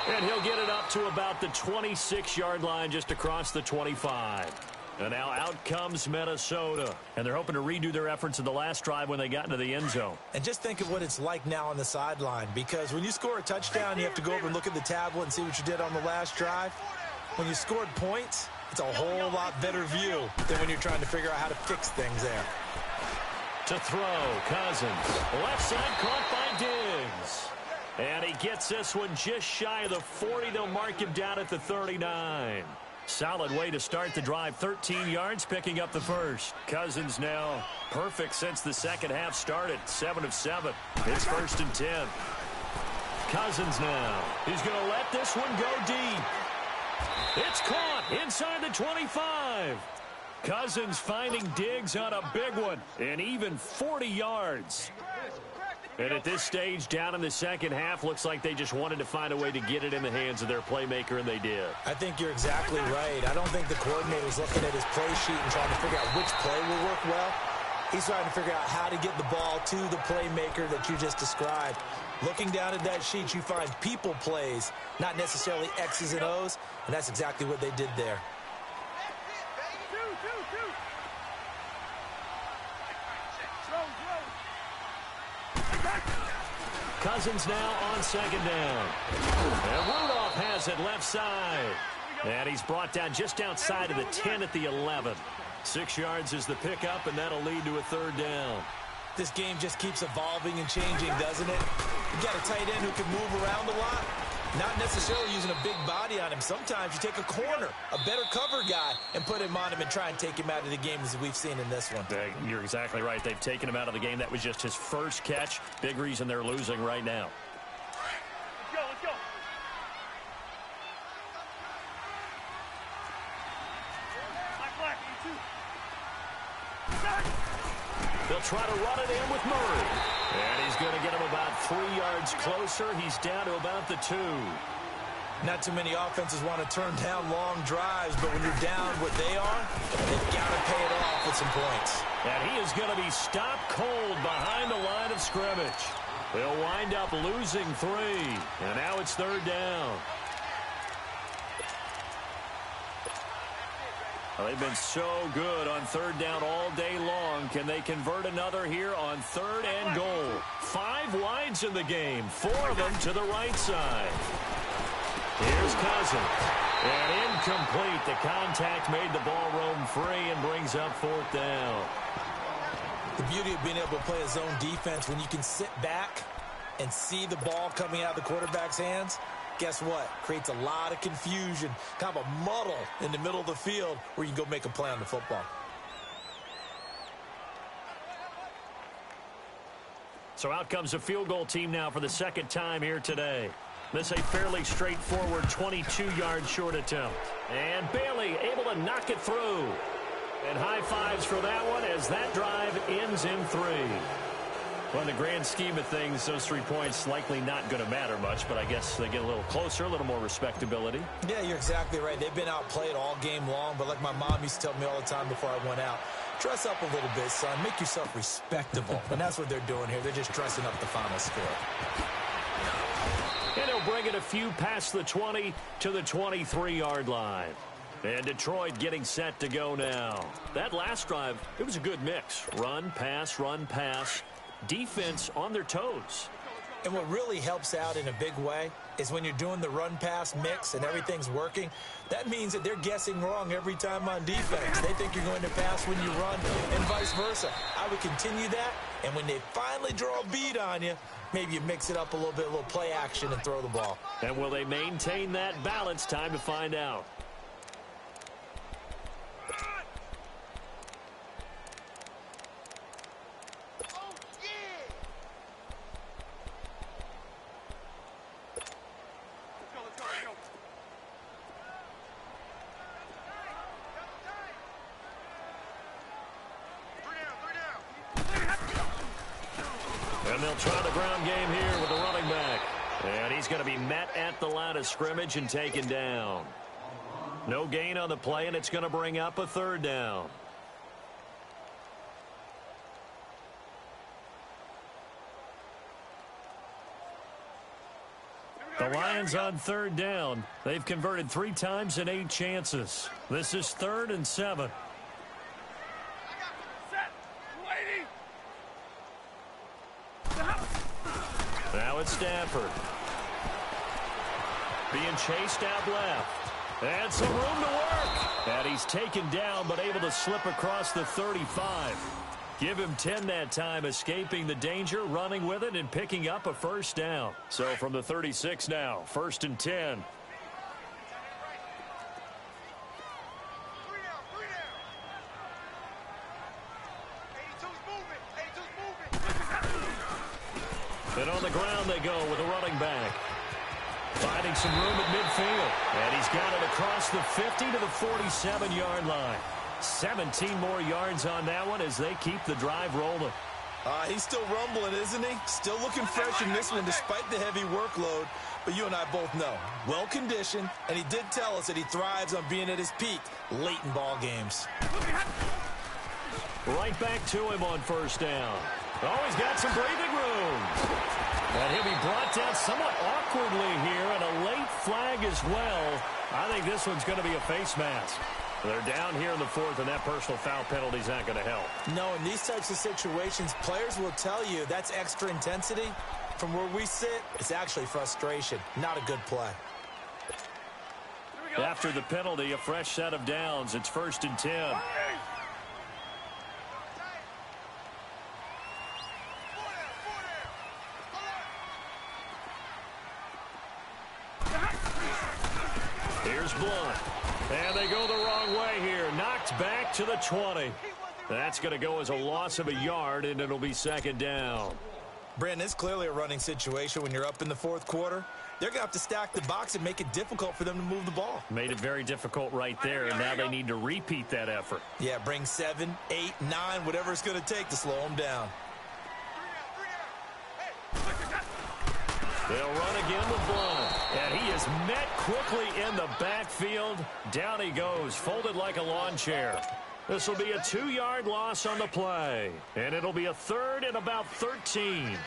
B: And he'll get it up to about the 26-yard line, just across the 25. And now out comes Minnesota. And they're hoping to redo their efforts in the last drive when they got into the end zone.
D: And just think of what it's like now on the sideline, because when you score a touchdown, you have to go over and look at the tablet and see what you did on the last drive. When you scored points, It's a whole lot better view than when you're trying to figure out how to fix things there.
B: To throw, Cousins. Left side caught by Diggs. And he gets this one just shy of the 40. They'll mark him down at the 39. Solid way to start the drive. 13 yards, picking up the first. Cousins now perfect since the second half started. 7 of 7. It's 1st and 10. Cousins now. He's going to let this one go deep. It's caught inside the 25. Cousins finding Diggs on a big one. And even 40 yards. And at this stage, down in the second half, looks like they just wanted to find a way to get it in the hands of their playmaker, and they did.
D: I think you're exactly right. I don't think the coordinator's looking at his play sheet and trying to figure out which play will work well. He's trying to figure out how to get the ball to the playmaker that you just described. Looking down at that sheet, you find people plays, not necessarily X's and O's, and that's exactly what they did there.
B: Cousins now on second down. And Rudolph has it left side. And he's brought down just outside of the 10 at the 11. 6 yards is the pickup, and that'll lead to a third down.
D: This game just keeps evolving and changing, doesn't it? You got a tight end who can move around a lot. Not necessarily using a big body on him. Sometimes you take a corner, a better cover guy, and put him on him and try and take him out of the game as we've seen in this one.
B: You're exactly right. They've taken him out of the game. That was just his first catch. Big reason they're losing right now.
C: Let's go. Black,
B: They'll try to run it in with Murray. And he's going to get him about 3 yards closer. He's down to about the 2.
D: Not too many offenses want to turn down long drives, but when you're down what they are, they've got to pay it off with some points.
B: And he is going to be stopped cold behind the line of scrimmage. They'll wind up losing 3. And now it's third down. Well, they've been so good on third down all day long. Can they convert another here on third and goal? 5 wides in the game, 4 of them to the right side. Here's Cousins. And incomplete. The contact made the ball roam free and brings up fourth down.
D: The beauty of being able to play a zone defense when you can sit back and see the ball coming out of the quarterback's hands, guess what? Creates a lot of confusion, kind of a muddle in the middle of the field where you can go make a play on the football.
B: So out comes a field goal team now for the second time here today. This a fairly straightforward 22-yard short attempt. And Bailey able to knock it through. And high fives for that one as that drive ends in 3. Well, in the grand scheme of things, those 3 points likely not going to matter much, but I guess they get a little closer, a little more respectability.
D: Yeah, you're exactly right. They've been outplayed all game long, but like my mom used to tell me all the time before I went out, dress up a little bit, son. Make yourself respectable. And that's what they're doing here. They're just dressing up the final score.
B: And he'll bring it a few past the 20 to the 23-yard line. And Detroit getting set to go now. That last drive, it was a good mix. Run, pass, defense on their toes.
D: And what really helps out in a big way is when you're doing the run-pass mix and everything's working, that means that they're guessing wrong every time on defense. They think you're going to pass when you run and vice versa. I would continue that, and when they finally draw a bead on you, maybe you mix it up a little bit, a little play action and throw the ball.
B: And will they maintain that balance? Time to find out. And they'll try the ground game here with the running back. And he's going to be met at the line of scrimmage and taken down. No gain on the play, and it's going to bring up a third down. The Lions on third down. They've converted 3 times in 8 chances. This is 3rd and 7. Now it's Stafford. Being chased out left. And some room to work. And he's taken down, but able to slip across the 35. Give him 10 that time, escaping the danger, running with it, and picking up a first down. So from the 36 now, 1st and 10. And on the ground they go with a running back. Finding some room at midfield. And he's got it across the 50 to the 47-yard line. 17 more yards on that one as they keep the drive rolling.
D: He's still rumbling, isn't he? Still looking fresh in this one despite the heavy workload. But you and I both know, well-conditioned, and he did tell us that he thrives on being at his peak late in ball games.
B: Right back to him on first down. Oh, he's got some breathing room. And he'll be brought down somewhat awkwardly here, and a late flag as well. I think this one's going to be a face mask. They're down here in the 4th, and that personal foul penalty is not going to help.
D: No, in these types of situations, players will tell you that's extra intensity. From where we sit, it's actually frustration. Not a good play.
B: After the penalty, a fresh set of downs. It's 1st and 10. Here's Blunt. And they go the wrong way here. Knocked back to the 20. That's going to go as a loss of a yard, and it'll be 2nd down.
D: Brandon, it's clearly a running situation when you're up in the 4th quarter. They're going to have to stack the box and make it difficult for them to move the ball.
B: Made it very difficult right there, and now they need to repeat that effort.
D: Yeah, bring 7, 8, 9, whatever it's going to take to slow them down.
B: They'll run again with Blunt. And he is met quickly in the backfield. Down he goes, folded like a lawn chair. This will be a 2-yard loss on the play. And it'll be a 3rd and about 13.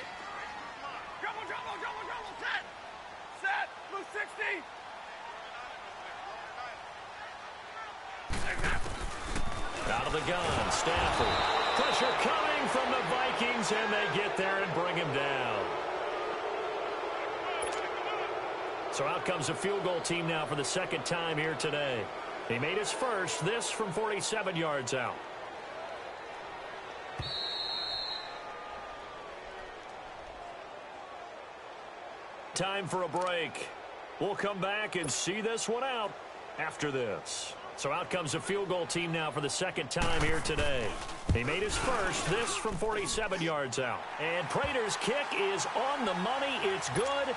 C: Double, set! Set! Blue 60!
B: Out of the gun, Stafford. Pressure coming from the Vikings, and they get there and bring him down. So out comes a field goal team now for the 2nd time here today. He made his first, this from 47 yards out. Time for a break. We'll come back and see this one out after this. So out comes a field goal team now for the 2nd time here today. He made his first, this from 47 yards out. And Prater's kick is on the money. It's good.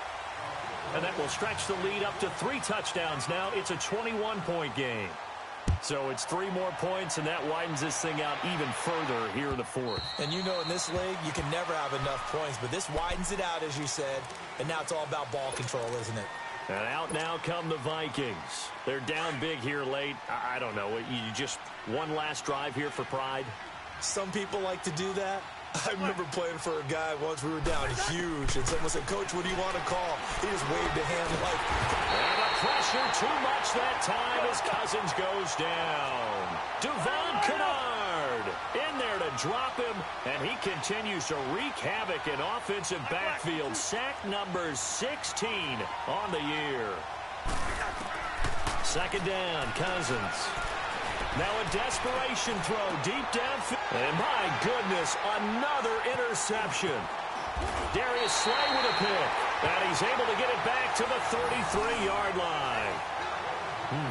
B: And that will stretch the lead up to 3 touchdowns now. It's a 21-point game. So it's 3 more points, and that widens this thing out even further here in the 4th.
D: And you know in this league, you can never have enough points, but this widens it out, as you said. And now it's all about ball control, isn't it?
B: And out now come the Vikings. They're down big here late. I don't know. You just one last drive here for pride?
D: Some people like to do that. I remember playing for a guy once. We were down huge, and someone said, "Coach, what do you want to call?" He just waved a hand like...
B: And the pressure too much that time as Cousins goes down. Devon Kennard in there to drop him, and he continues to wreak havoc in offensive backfield. Sack number 16 on the year. 2nd down, Cousins. Now a desperation throw deep downfield. And my goodness, another interception. Darius Slay with a pick. And he's able to get it back to the 33-yard line.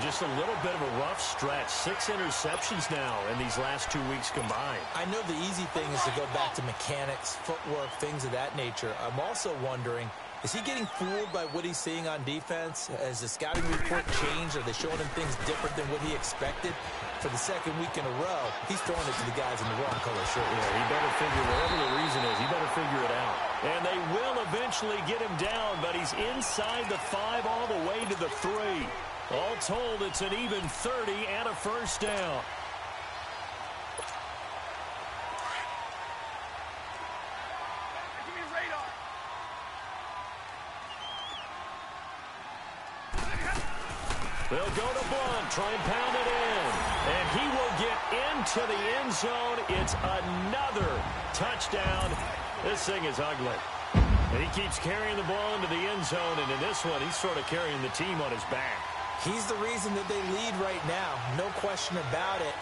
B: Just a little bit of a rough stretch. 6 interceptions now in these last 2 weeks combined.
D: I know the easy thing is to go back to mechanics, footwork, things of that nature. I'm also wondering, is he getting fooled by what he's seeing on defense? Has the scouting report changed? Are they showing him things different than what he expected? For the 2nd week in a row, he's throwing it to the guys in the wrong color shirt.
B: Yeah, he better figure, whatever the reason is, he better figure it out. And they will eventually get him down, but he's inside the 5 all the way to the 3. All told, it's an even 30 and a first down.
C: Give me radar.
B: They'll go to Blunt, try and pound it in. And he will get into the end zone. It's another touchdown. This thing is ugly. And he keeps carrying the ball into the end zone, and in this one, he's sort of carrying the team on his back.
D: He's the reason that they lead right now. No question about it.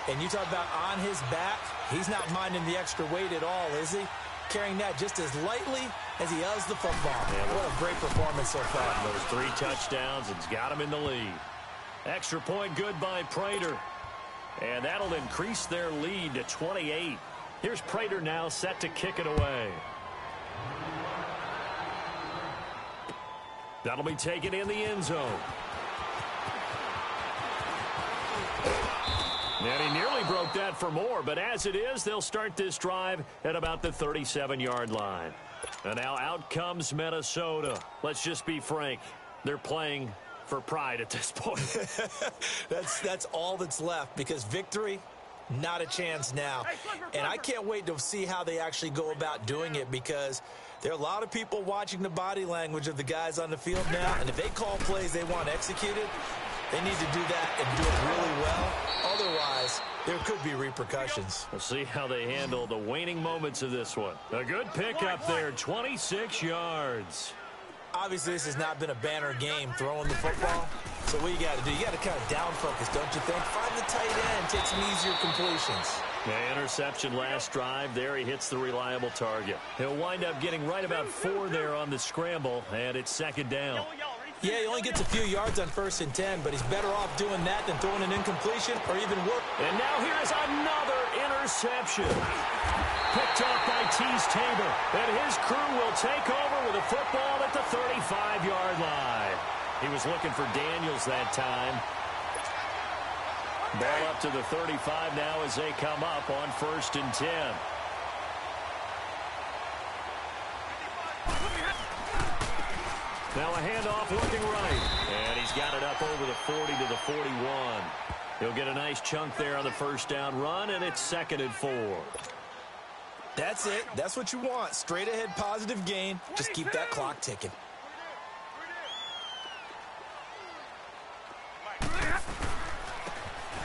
D: And you talk about on his back, he's not minding the extra weight at all, is he? Carrying that just as lightly as he does the football. Yeah, what a great performance so far.
B: Those 3 touchdowns, it's got him in the lead. Extra point good by Prater. And that'll increase their lead to 28. Here's Prater now set to kick it away. That'll be taken in the end zone. And he nearly broke that for more, but as it is, they'll start this drive at about the 37-yard line. And now out comes Minnesota. Let's just be frank. They're playing for pride at this point.
D: That's all that's left, because victory, not a chance now. And I can't wait to see how they actually go about doing it, because there are a lot of people watching the body language of the guys on the field now, and if they call plays they want executed, they need to do that and do it really well. Otherwise, there could be repercussions.
B: We'll see how they handle the waning moments of this one. A good pickup there, 26 yards.
D: Obviously, this has not been a banner game throwing the football. So what you got to do, you got to kind of down focus, don't you think? Find the tight end, take some easier completions.
B: The interception last drive. There he hits the reliable target. He'll wind up getting right about 4 there on the scramble, and it's second down.
D: Yeah, he only gets a few yards on 1st and 10, but he's better off doing that than throwing an incompletion or even worse.
B: And now here's another interception. Picked off by Tease Tabor. And his crew will take over with a football at the 35-yard line. He was looking for Daniels that time. Ball up to the 35 now as they come up on 1st and 10. Now a handoff looking right. And he's got it up over the 40 to the 41. He'll get a nice chunk there on the first down run, and it's 2nd and 4.
D: That's it. That's what you want. Straight ahead positive gain. Just keep that clock ticking.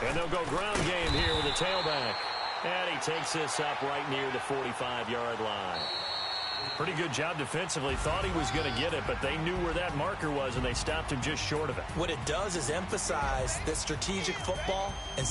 B: And they'll go ground game here with a tailback. And he takes this up right near the 45-yard line. Pretty good job defensively. Thought he was going to get it, but they knew where that marker was, and they stopped him just short of it.
D: What it does is emphasize that strategic football and